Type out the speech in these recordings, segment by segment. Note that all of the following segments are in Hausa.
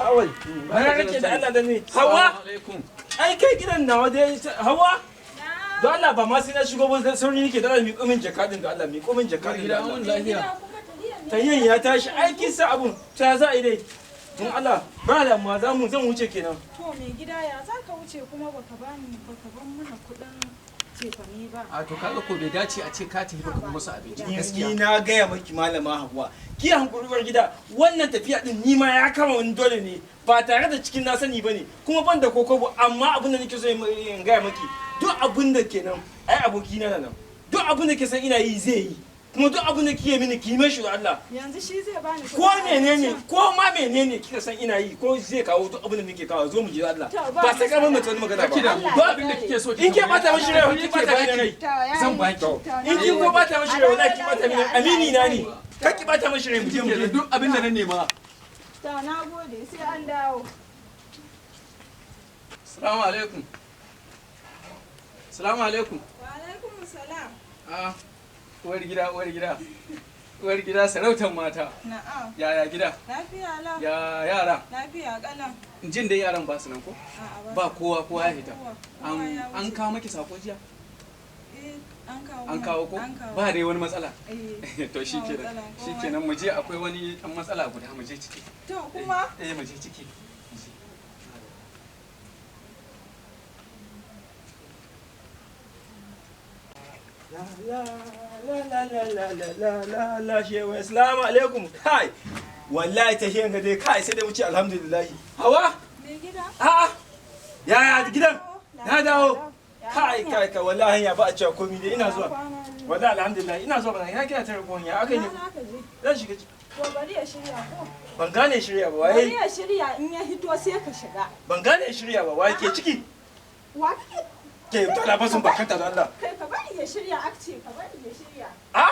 awal bana kake da Allah da ni Hawa ai kai gidan nawa dai Hawa don Allah ba ma sai na shigo ba sauri nake da Allah mi komin jakadin da Allah mi komin jakadin da Allah lafiya tayyan ya tashi aikin sa abun ta za a yi dai don Allah ba da ma zan wuce kenan to me gida ya zaka wuce kuma baka ban mana kudin cefane ba a to kaga ko bai dace a ce ka tafi baka musu abinci gaskiya ni na gaya maki malama Hauwa ki hankuruwar gida wannan tafiya din ni ma ya kama wani dole ne ba tare da cikin na sani bane kuma ban da kokobo amma abin da nake so in gaya maki duk abin da kenan ai aboki na nan duk abin da ke san ina yi zai yi kuma duk abin da kike mini ki mashi da Allah yanzu shi zai bani ko menene ko ma menene kika san ina yi ko zai kawo duk abin da nake kawo zo mu je Allah ba sai ka mun tsani magana ba duk abin da kike so in ke bata mashi rai ki bata mini rai zan baki in kin ko bata mashi rai wallahi ki bata mini amini na ne kar ki bata mashi rai mu je duk abin da na nema to na gode sai an dawo assalamu alaikum assalamu alaikum wa alaikum salam uwar gida sarautar mata na'am yaya gida lafiya la ya yara lafiya kalan jin dai yaran ba su nan ko ba kowa ya fita an kawo maki sako jiya an kawo ko ba dai wani matsala to shikenan mu je akwai wani dan matsala guda mu je ciki to kuma mu je ciki la shewa assalamu alaikum kai wallahi ta shi ga dai kai sai da wuce alhamdulillah Hawa me gida a'a ya gidan na dawo kai wallahi ya ba a cewa komai dai ina zuwa wallahi alhamdulillah ina zuwa bana kina tare ko ya akai ne zan shiga to bari ya shirya ko ban gane shirya ba waye bari ya shirya in ya hito sai ka shiga ban gane shirya ba waye ke ciki wa ke tana ba sun bakanta da Allah kai ka bari ya shirya akce ka bari ya shirya a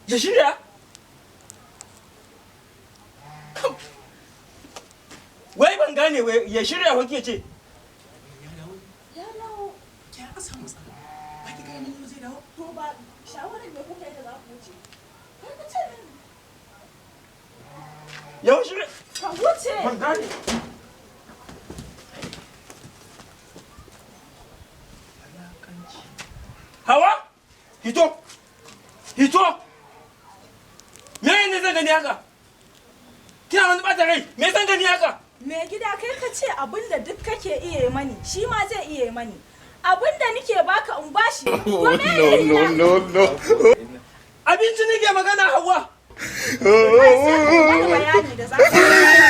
ya shirya wai ban gane wai ya shirya wa ke ce ya dawo ya asa matsala ba ki gane mun zai dawo to ba shawarar da kuka yi da za ku wuce kai ka ce min ya shirya ka wuce ban gane Hawa hito me ne zan gani haka kina wani bata rai me zan gani haka me gida kai ka ce abinda duk kake iya yi mani shi ma zai iya yi mani abinda nike baka in bashi no abinci nake magana Hawa wani bayani da za ka